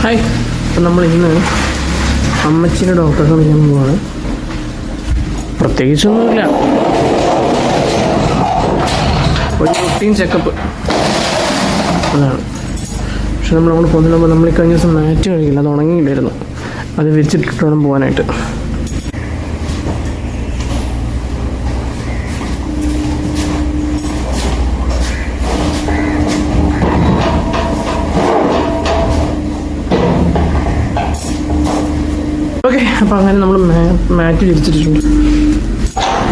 Hi. അപ്പം നമ്മൾ ഇന്ന് അമ്മച്ചിൻ്റെ ഡോക്ടറെ കാണിക്കാൻ പോവാണ്. പ്രത്യേകിച്ചൊന്നുമില്ല, ഒരു റൂട്ടീൻ ചെക്കപ്പ് അതാണ്. പക്ഷെ നമ്മളങ്ങോട്ട് പോകുന്നതിന് നമ്മൾ ഈ കഴിഞ്ഞ ദിവസം മാറ്റ് കഴിക്കില്ല, അത് ഉണങ്ങിയില്ലായിരുന്നു. അത് വെച്ചിട്ടിട്ട് വേണം പോകാനായിട്ട്. ഓക്കെ, അപ്പോൾ അങ്ങനെ നമ്മൾ മാറ്റ് വിരിച്ചിട്ടുണ്ട്.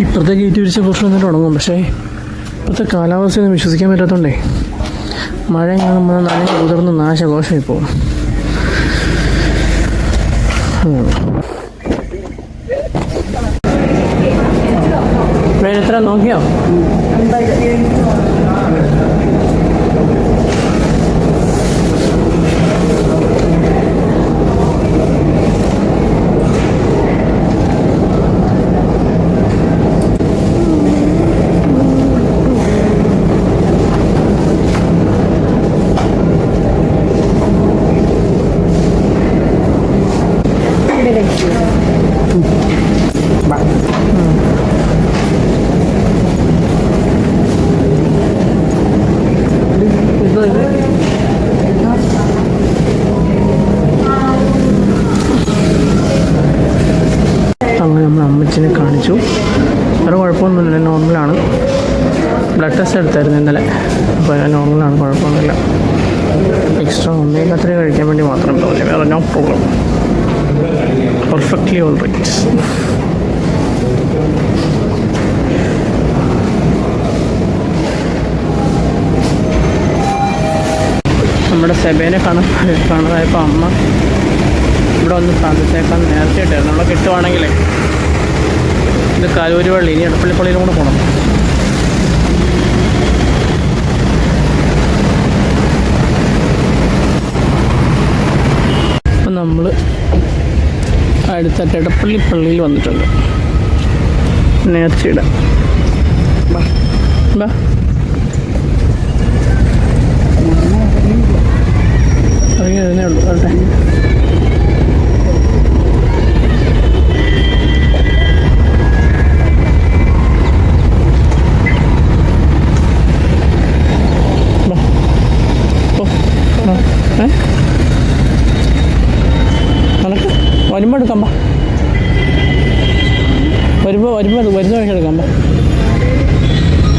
ഇപ്പോഴത്തെ ഗേറ്റ് വിരിച്ച കുറച്ച് വന്നിട്ട് തുടങ്ങും. പക്ഷേ ഇപ്പോഴത്തെ കാലാവസ്ഥയൊന്നും വിശ്വസിക്കാൻ പറ്റാത്തതുകൊണ്ടേ മഴ നമ്മൾ നനഞ്ഞ് കുതിർന്ന് നാശകോശമായി പോകും. എത്ര നോക്കിയോ? അങ്ങനെ നമ്മൾ അമ്മച്ചിനെ കാണിച്ചു. വേറെ കുഴപ്പമൊന്നുമില്ല, നോർമലാണ്. ബ്ലഡ് ടെസ്റ്റ് എടുത്തായിരുന്നു ഇന്നലെ, അപ്പോൾ നോർമലാണ്, കുഴപ്പമൊന്നുമില്ല. എക്സ്ട്രാ ഒന്നേക്ക് അത്രയും കഴിക്കാൻ വേണ്ടി മാത്രം തോന്നി, വേറെ no problem. Perfectly all right. നമ്മുടെ സെബേനെ കാണാതായപ്പോൾ അമ്മ ഇവിടെ വന്ന് പ്രാർത്ഥിച്ചേക്കാൻ നേരത്തെ ഇട്ടായിരുന്നു. നമ്മളെ കിട്ടുവാണെങ്കിലേ ഇത് കാലൂരി പള്ളി, ഇനി എടപ്പള്ളിപ്പള്ളിയിലും കൂടെ പോകണം. അപ്പം നമ്മൾ അടുത്ത എടപ്പള്ളിപ്പള്ളിയിൽ വന്നിട്ടുണ്ട്. നേർച്ചയിടാൻ ബാ ബാ. ഇറങ്ങി വരുന്നേ ഉള്ളൂ. വരട്ടെ. നടക്ക്, വരുമ്പോൾ എടുക്കാം. വരുമ്പോൾ വരുന്ന വഴി എടുക്കാം.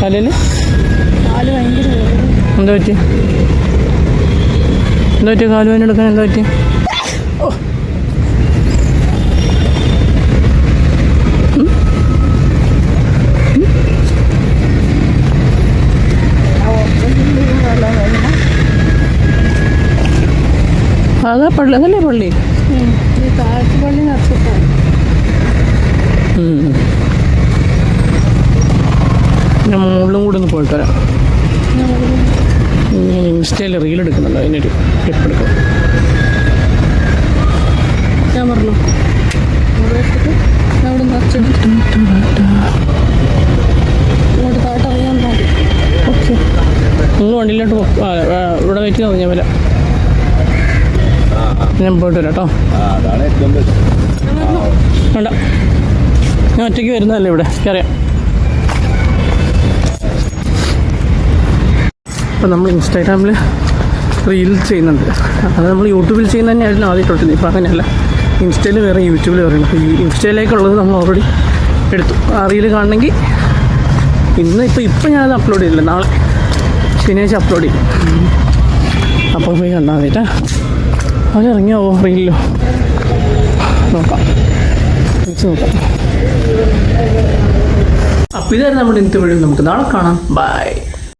തലയിൽ എന്താ പറ്റി? എന്താ പറ്റി? കാലുവേദന എടുക്കാൻ എന്താ പറ്റി? ഓ, അതാ പള്ളി, അതല്ലേ പള്ളി. ഞാൻ മുകളിലും കൂടെ ഒന്ന് പോയിട്ട് വരാം. ഞാൻ ഇൻസ്റ്റയിൽ റീൽ എടുക്കുന്നുണ്ട്, അതിനൊരു ക്ലിപ്പ് എടുക്കണം. ഞാൻ പറഞ്ഞു ഓക്കെ, നിങ്ങൾ വണ്ടിയിലോട്ട് ഇവിടെ വെയിറ്റ് ചെയ്താൽ ഞാൻ വരാം. ഞാൻ പോയിട്ട് വരാം കേട്ടോ. വേണ്ട, ഞാൻ ഒറ്റയ്ക്ക് വരുന്നതല്ലേ ഇവിടെ, അറിയാം. അപ്പോൾ നമ്മൾ ഇൻസ്റ്റാഗ്രാമിൽ റീൽ ചെയ്യുന്നുണ്ട്. അത് നമ്മൾ യൂട്യൂബിൽ ചെയ്യുന്നത് തന്നെയായിരുന്നു ആദ്യം തൊട്ടിരുന്നത്. ഇപ്പോൾ അങ്ങനെയല്ല, ഇൻസ്റ്റയിൽ വേറെ യൂട്യൂബിൽ വേറെ. അപ്പോൾ ഈ ഇൻസ്റ്റയിലേക്കുള്ളത് നമ്മൾ ഓൾറെഡി എടുത്തു. ആ റീൽ കാണണമെങ്കിൽ ഇപ്പം ഞാനത് അപ്ലോഡ് ചെയ്തില്ല, നാളെ ശനിയാഴ്ച അപ്ലോഡ് ചെയ്യും. അപ്പോൾ പോയി കണ്ടാൽ മതിട്ടാ. അതിറങ്ങിയാവോ റീലിലോ? നോക്കാം. അപ്പോൾ ഇതായിരുന്നു നമ്മുടെ ഇന്നത്തെ വീഡിയോ. നമുക്ക് നാളെ കാണാം. ബൈ.